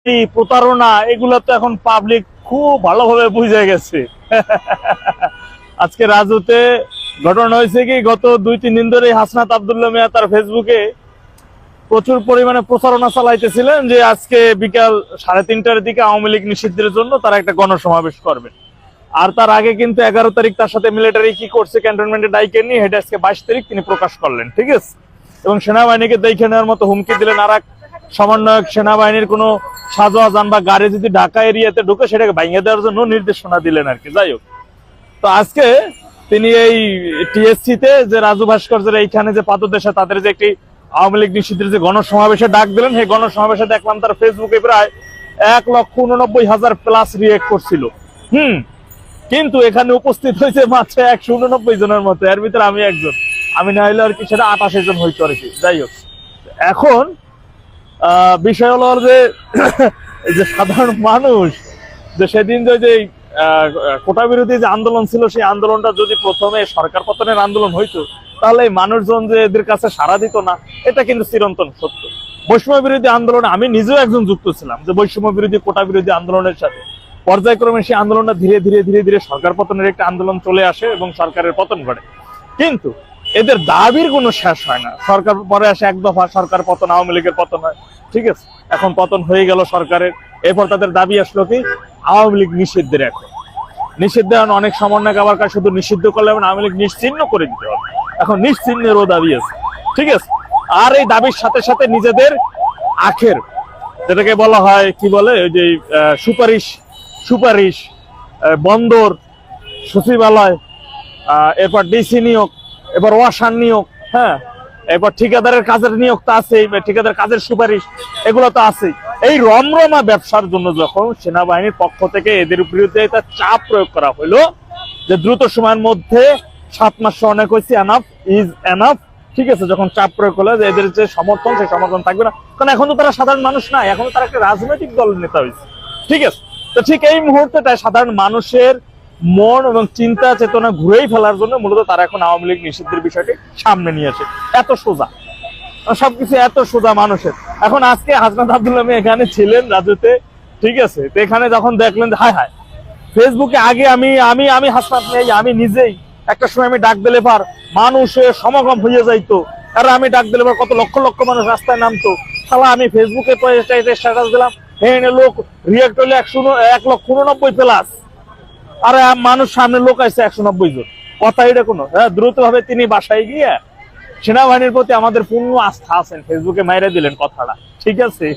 প্রতারণা এগুলো তো এখন পাবলিক খুব ভালোভাবে বুঝে গেছে। আজকে রাজুতে ঘটনা হয়েছে কি, গত 2-3 দিন ধরে হাসনাত আব্দুল্লাহ মিয়া তার ফেসবুকে প্রচুর পরিমাণে প্রচারণা চালাইতেছিলেন যে আজকে বিকাল 3:30টার দিকে আওয়ামী লীগ নিষিদ্ধের জন্য তারা একটা গণসমাবেশ করবে। আর তার আগে কিন্তু 11 তারিখ তার সাথে মিলিটারি কি করছে ক্যান্টনমেন্টে ডাইকে নিয়ে, এটা আজকে 22 তারিখ তিনি প্রকাশ করলেন, ঠিক আছে। এবং সেনাবাহিনীকে দেখে নেওয়ার মতো হুমকি দিলেন। আর এক সমন্বয়ক সেনাবাহিনীর কোনো সাজোয়া যান বা গাড়ি যদি ঢাকা এরিয়াতে ঢুকে সেটাকে ভাঙিয়ে দেওয়ার জন্য নির্দেশনা দিলেন আর কি। যাই হোক, তো আজকে তিনি এই টিএসসি তে যে রাজু ভাস্কর্যের এইখানে যে পাদদেশে তাদের যে একটি আওয়ামী লীগ নিষিদ্ধের যে গণসমাবেশে ডাক দিলেন, সেই গণসমাবেশে দেখলাম তার ফেসবুকে প্রায় 1,89,000 প্লাস রিয়েক্ট করছিল। কিন্তু এখানে উপস্থিত হয়েছে মাত্র 189 জনের মতো, এর ভিতরে আমি একজন, আমি না হইলে আর কি সেটা 88 জন হইতো আর কি। যাই হোক, এখন বিষয় হলো যে সাধারণ মানুষ যে সেদিন যে কোটা বিরোধী যে আন্দোলন ছিল, সেই আন্দোলনটা যদি প্রথমে সরকার পতনের আন্দোলন হইতো তাহলে এই মানুষজন যে এদের কাছে সাড়া দিত না, এটা কিন্তু চিরন্তন সত্য। বৈষম্য বিরোধী আন্দোলনে আমি নিজেও একজন যুক্ত ছিলাম, যে বৈষম্য বিরোধী কোটা বিরোধী আন্দোলনের সাথে পর্যায়ক্রমে সেই আন্দোলনটা ধীরে ধীরে সরকার পতনের একটা আন্দোলন চলে আসে এবং সরকারের পতন ঘটে। কিন্তু এদের দাবির কোনো শেষ হয় না। সরকার পরে আসে এক দফা সরকার পতন, আওয়ামী লীগের পতন হয়, ঠিক আছে। এখন পতন হয়ে গেল সরকারের, এরপর তাদের দাবি আসলো কি আওয়ামী লীগ নিষিদ্ধের। এখন নিষিদ্ধ অনেক সমন্বয়ক আবার শুধু নিষিদ্ধ করলে আওয়ামী লীগ নিশ্চিহ্ন করে দিতে হবে, এখন নিশ্চিহ্নেরও দাবি আছে, ঠিক আছে। আর এই দাবির সাথে সাথে নিজেদের আখের যেটাকে বলা হয় কি বলে ওই যে সুপারিশ বন্দর সচিবালয়, এরপর ডিসি নিয়োগ, এবার ওয়াসার নিয়োগ, হ্যাঁ, এরপর ঠিকাদারের কাজের নিয়োগ তো আছেই, ঠিকাদার কাজের সুপারিশ এগুলো তো আছেই। এই রমরমা ব্যবসার জন্য যখন সেনাবাহিনীর পক্ষ থেকে এদের বিরুদ্ধে একটা চাপ প্রয়োগ করা হলো যে দ্রুত সময়ের মধ্যে 7 মাস অনেক হয়েছে, এনাফ ইজ এনাফ, ঠিক আছে। যখন চাপ প্রয়োগ করলো যে এদের যে সমর্থন, সেই সমর্থন থাকবে না, কারণ এখন তো তারা সাধারণ মানুষ না, এখন তারা একটা রাজনৈতিক দলের নেতা হয়েছে, ঠিক আছে। তো ঠিক এই মুহূর্তে সাধারণ মানুষের মন এবং চিন্তা চেতনা ঘুরেই ফেলার জন্য মূলত তারা এখন আওয়ামী লীগ নিষিদ্ধের বিষয়টি সামনে নিয়ে আসে। এত সোজা, সবকিছু এত সোজা মানুষের। এখন আজকে হাসনাত আব্দুল্লাহ মিয়া এখানে ছিলেন রাজুতে, ঠিক আছে। তো এখানে যখন দেখলেন হায় হায়, ফেসবুকে আগে আমি হাসনাত মিয়া আমি নিজেই একটা সময় আমি ডাক দিলে পার মানুষের সমাগম হয়ে যাইতো, আর আমি ডাক দিলে পার কত লক্ষ লক্ষ মানুষ রাস্তায় নামতো। শালা আমি ফেসবুকে স্ট্যাটাস দিলাম, লোক রিয়েক্ট হইলে 1,89,000 প্লাস, আর মানুষ সামনে লোক আছে 190 জন। কথা এটা কোনো দ্রুত ভাবে তিনি বাসায় গিয়ে সেনাবাহিনীর প্রতি আমাদের পূর্ণ আস্থা আছেন ফেসবুকে মাইরে দিলেন কথাটা, ঠিক আছে।